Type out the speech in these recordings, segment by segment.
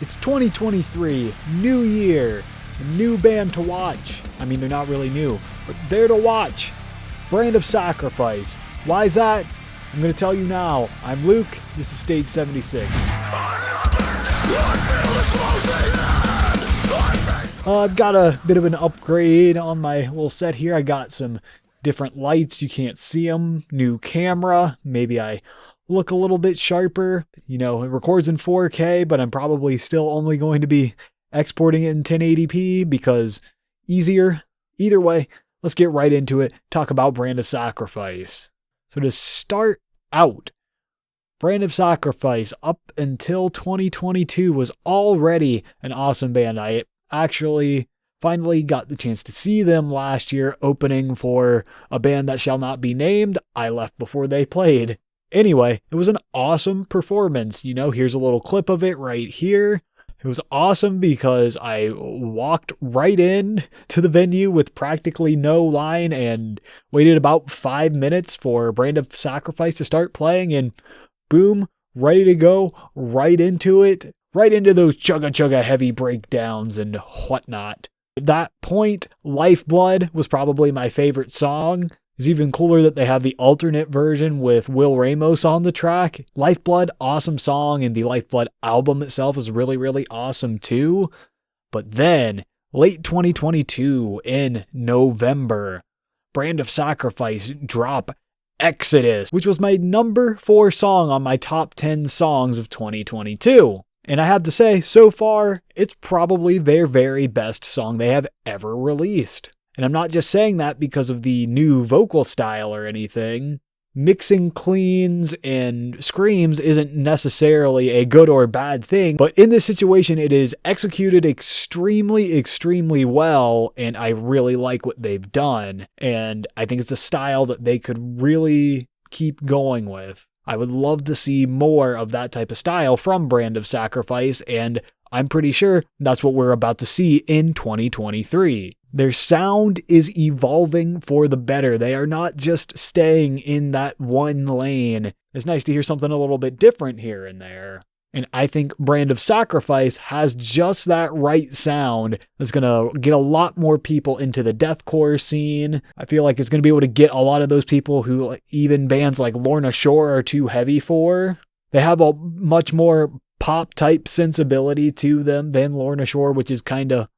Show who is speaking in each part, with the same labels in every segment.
Speaker 1: It's 2023, new year, a new band to watch. I mean, they're not really new, but they're to watch. Brand of Sacrifice. Why is that? I'm going to tell you now. I'm Luke. This is Stage 76. I've got a bit of an upgrade on my little set here. I got some different lights. You can't see them. New camera. Maybe I look a little bit sharper. You know, it records in 4K, but I'm probably still only going to be exporting it in 1080p because easier. Either way, let's get right into it. Talk about Brand of Sacrifice. So to start out, Brand of Sacrifice up until 2022 was already an awesome band. I actually finally got the chance to see them last year opening for a band that shall not be named. I left before they played. Anyway, it was an awesome performance. You know, here's a little clip of it right here. It was awesome because I walked right in to the venue with practically no line and waited about 5 minutes for Brand of Sacrifice to start playing, and boom, ready to go right into it, right into those chugga heavy breakdowns and whatnot. At that point, Lifeblood was probably my favorite song. It's even cooler that they have the alternate version with Will Ramos on the track. Lifeblood, awesome song, and the Lifeblood album itself is really, really awesome too. But then, late 2022 in November, Brand of Sacrifice drop Exodus, which was my number 4 song on my top 10 songs of 2022. And I have to say, so far, it's probably their very best song they have ever released. And I'm not just saying that because of the new vocal style or anything. Mixing cleans and screams isn't necessarily a good or bad thing, but in this situation, it is executed extremely well, and I really like what they've done. And I think it's a style that they could really keep going with. I would love to see more of that type of style from Brand of Sacrifice, and I'm pretty sure that's what we're about to see in 2023. Their sound is evolving for the better. They are not just staying in that one lane. It's nice to hear something a little bit different here and there. And I think Brand of Sacrifice has just that right sound that's going to get a lot more people into the deathcore scene. I feel like it's going to be able to get a lot of those people who even bands like Lorna Shore are too heavy for. They have a much more pop type sensibility to them than Lorna Shore, which is kind of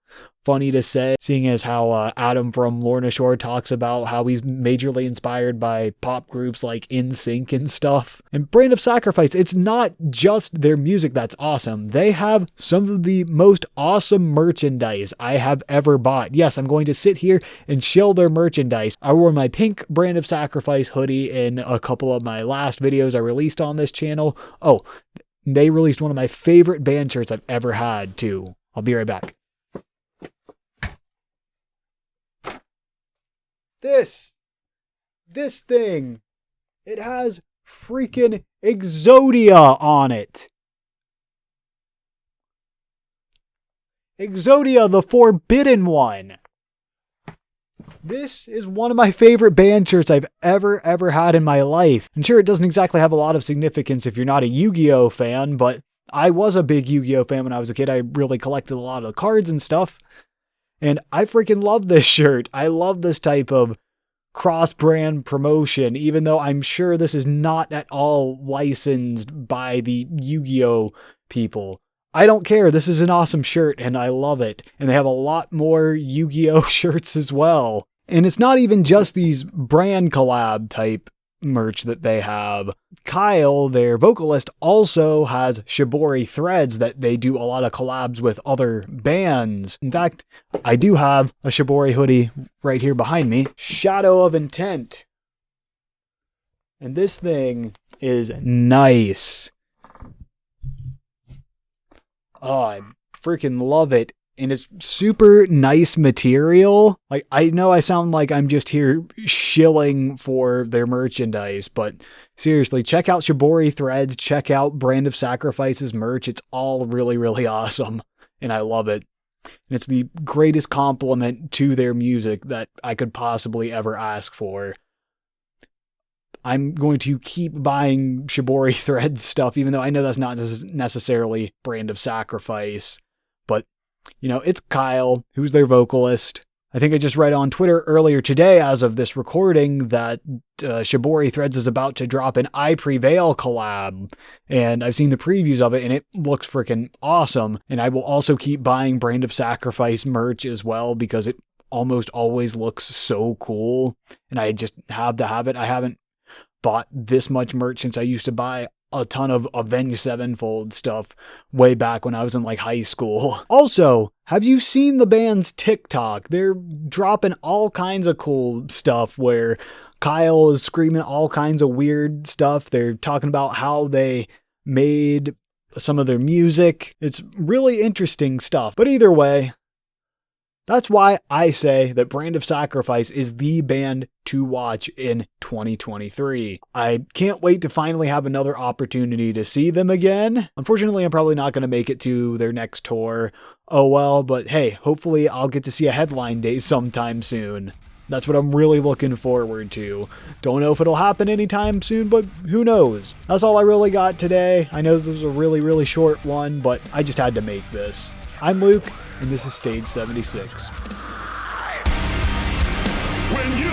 Speaker 1: funny to say, seeing as how Adam from Lorna Shore talks about how he's majorly inspired by pop groups like NSYNC and stuff. And Brand of Sacrifice, it's not just their music that's awesome. They have some of the most awesome merchandise I have ever bought. Yes, I'm going to sit here and shill their merchandise. I wore my pink Brand of Sacrifice hoodie in a couple of my last videos I released on this channel. Oh, they released one of my favorite band shirts I've ever had too. I'll be right back. This thing, it has freaking Exodia on it. Exodia, the Forbidden One. This is one of my favorite band shirts I've ever had in my life. And sure, it doesn't exactly have a lot of significance if you're not a Yu-Gi-Oh fan, but I was a big Yu-Gi-Oh fan when I was a kid. I really collected a lot of the cards and stuff. And I freaking love this shirt. I love this type of cross-brand promotion, even though I'm sure this is not at all licensed by the Yu-Gi-Oh people. I don't care. This is an awesome shirt and I love it. And they have a lot more Yu-Gi-Oh shirts as well. And it's not even just these brand collab type merch that they have. Kyle, their vocalist, also has Shibori threads that they do a lot of collabs with other bands. In fact, I do have a Shibori hoodie right here behind me. Shadow of Intent. And this thing is nice. Oh, I freaking love it. And it's super nice material. Like, I know I sound like I'm just here shilling for their merchandise, but seriously, check out Shibori threads, check out Brand of Sacrifice's merch. It's all really awesome, and I love it. And it's the greatest compliment to their music that I could possibly ever ask for. I'm going to keep buying Shibori Thread stuff, even though I know that's not necessarily Brand of Sacrifice. But, it's Kyle, who's their vocalist. I think I just read on Twitter earlier today, as of this recording, that Shibori Threads is about to drop an I Prevail collab. And I've seen the previews of it, and it looks freaking awesome. And I will also keep buying Brand of Sacrifice merch as well, because it almost always looks so cool. And I just have to have it. I haven't bought this much merch since I used to buy a ton of Avenged Sevenfold stuff way back when I was in high school. Also, have you seen the band's TikTok? They're dropping all kinds of cool stuff where Kyle is screaming all kinds of weird stuff. They're talking about how they made some of their music. It's really interesting stuff. But either way, that's why I say that Brand of Sacrifice is the band to watch in 2023. I can't wait to finally have another opportunity to see them again. Unfortunately, I'm probably not going to make it to their next tour. Oh well, but hey, hopefully I'll get to see a headline date sometime soon. That's what I'm really looking forward to. Don't know if it'll happen anytime soon, but who knows? That's all I really got today. I know this was a really, really short one, but I just had to make this. I'm Luke, and this is Stage 76.
Speaker 2: When you